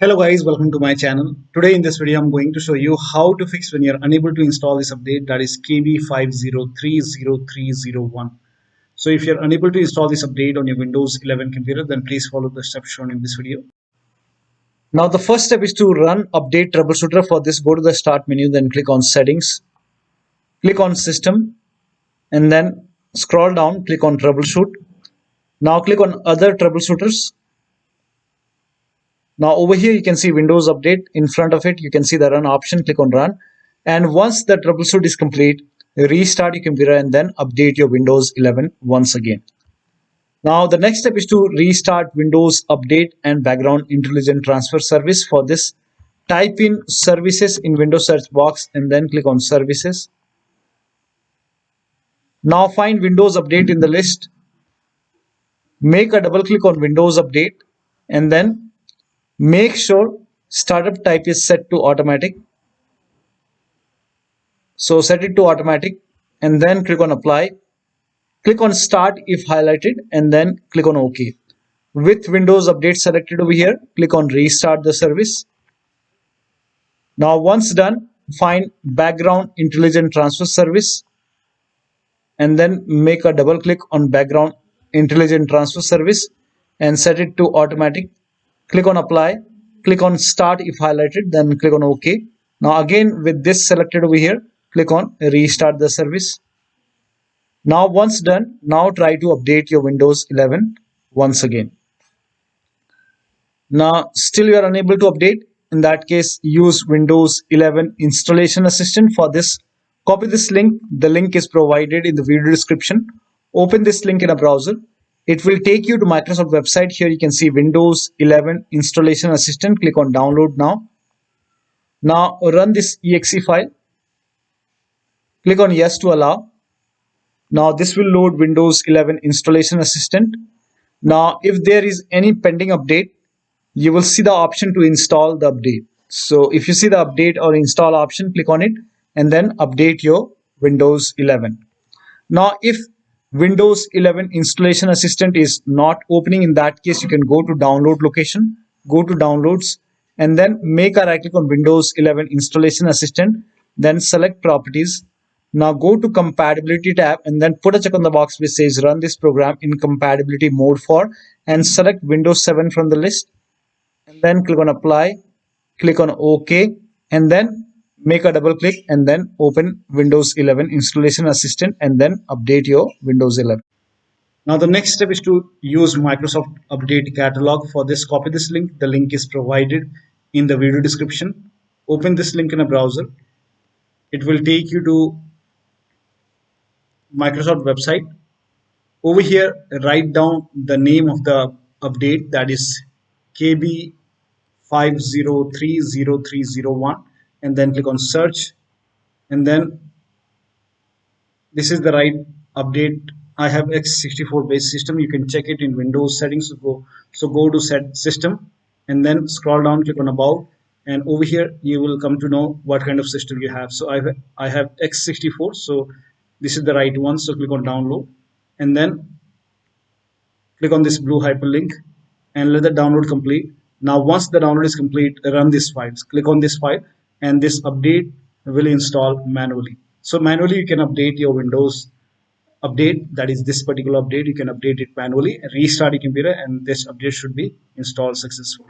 Hello guys, welcome to my channel. Today in this video I'm going to show you how to fix when you're unable to install this update, that is KB5030301. So if you're unable to install this update on your Windows 11 computer, then please follow the steps shown in this video. Now the first step is to run update troubleshooter. For this, go to the start menu, then click on settings, click on system, and then scroll down, click on troubleshoot. Now click on other troubleshooters. Now over here you can see Windows Update. In front of it you can see the run option. Click on run, and once the troubleshoot is complete, restart your computer and then update your Windows 11 once again. Now the next step is to restart Windows Update and Background Intelligent Transfer Service. For this, type in services in Windows search box and then click on services. Now find Windows Update in the list. Make a double click on Windows Update and then make sure startup type is set to automatic. So set it to automatic and then click on apply. Click on start if highlighted and then click on OK. With Windows Update selected over here, click on restart the service. Now once done, find Background Intelligent Transfer Service and then make a double click on Background Intelligent Transfer Service and set it to automatic. Click on apply, click on start if highlighted, then click on OK. Now again with this selected over here, click on restart the service. Now once done, now try to update your Windows 11 once again. Now still you are unable to update. In that case, use Windows 11 Installation Assistant. For this, copy this link. The link is provided in the video description. Open this link in a browser. It will take you to Microsoft website. Here you can see Windows 11 Installation Assistant. Click on download now. Now run this exe file. Click on yes to allow. Now this will load Windows 11 Installation Assistant. Now if there is any pending update, you will see the option to install the update. So if you see the update or install option, click on it and then update your Windows 11. Now if Windows 11 Installation Assistant is not opening, in that case you can go to download location, go to downloads and then make a right click on Windows 11 Installation Assistant, then select properties. Now go to compatibility tab and then put a check on the box which says run this program in compatibility mode for, and select Windows 7 from the list and then click on apply, click on OK and then make a double click and then open Windows 11 Installation Assistant and then update your Windows 11. Now the next step is to use Microsoft Update Catalog. For this, copy this link. The link is provided in the video description. Open this link in a browser. It will take you to Microsoft website. Over here, write down the name of the update, that is KB5030301, and then click on search, and then this is the right update. I have x64 based system. You can check it in Windows settings. So go to set system and then scroll down, click on about, and over here you will come to know what kind of system you have. So I have x64, so this is the right one. So click on download and then click on this blue hyperlink and let the download complete. Now once the download is complete, run this file. Click on this file and this update will install manually. So manually you can update your Windows update, that is this particular update. You can update it manually, restart your computer, and this update should be installed successfully.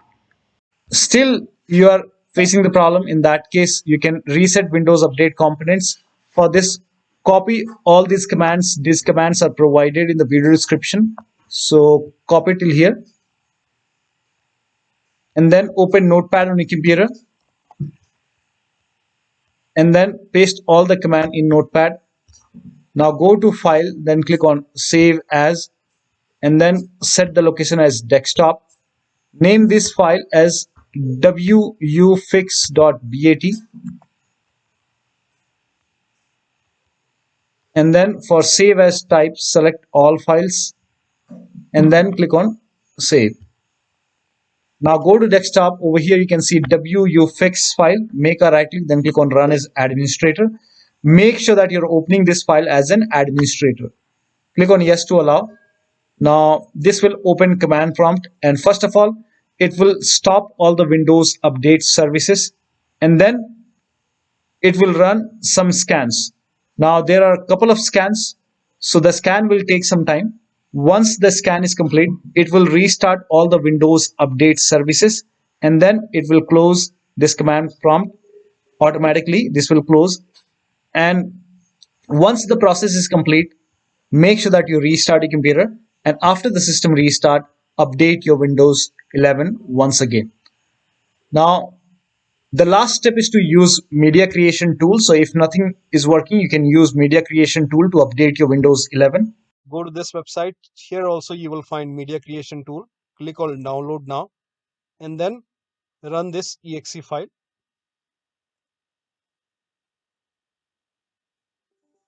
Still you are facing the problem. In that case, you can reset Windows Update components. For this, copy all these commands. These commands are provided in the video description. So copy till here and then open Notepad on your computer and then paste all the command in Notepad. Now go to file, then click on save as and then set the location as desktop. Name this file as wuauserv.bat and then for save as type, select all files and then click on save. Now go to desktop. Over here you can see wuauserv file. Make a right click, then click on run as administrator. Make sure that you're opening this file as an administrator. Click on yes to allow. Now this will open command prompt, and first of all it will stop all the Windows update services, and then it will run some scans. Now there are a couple of scans, so the scan will take some time. Once the scan is complete, it will restart all the Windows update services, and then it will close this command prompt automatically. This will close, and once the process is complete, make sure that you restart your computer, and after the system restart, update your Windows 11 once again. Now the last step is to use media creation tool. So if nothing is working, you can use media creation tool to update your Windows 11. Go to this website. Here also you will find media creation tool. Click on download now and then run this exe file.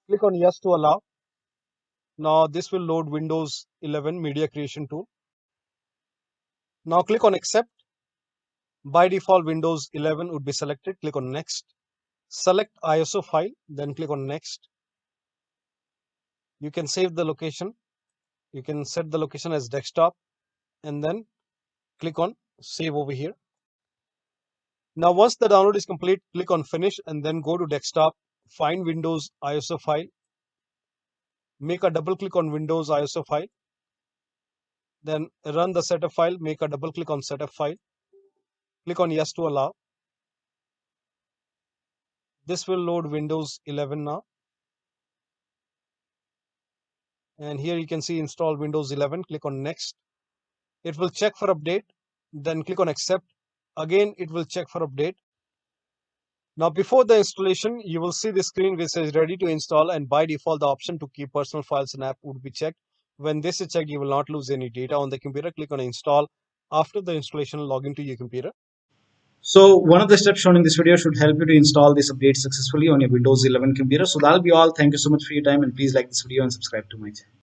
Click on yes to allow. Now this will load Windows 11 media creation tool. Now click on accept. By default Windows 11 would be selected. Click on next. Select ISO file, then click on next. You can save the location. You can set the location as desktop and then click on save over here. Now once the download is complete, click on finish and then go to desktop, find Windows ISO file, make a double click on Windows ISO file, then run the setup file, make a double click on setup file, click on yes to allow. This will load Windows 11 now. And here you can see install Windows 11, click on next. It will check for update, then click on accept. Again, it will check for update. Now before the installation, you will see the screen which says ready to install, and by default the option to keep personal files and app would be checked. When this is checked, you will not lose any data on the computer. Click on install. After the installation, log into your computer. So one of the steps shown in this video should help you to install this update successfully on your Windows 11 computer. So that'll be all. Thank you so much for your time, and please like this video and subscribe to my channel.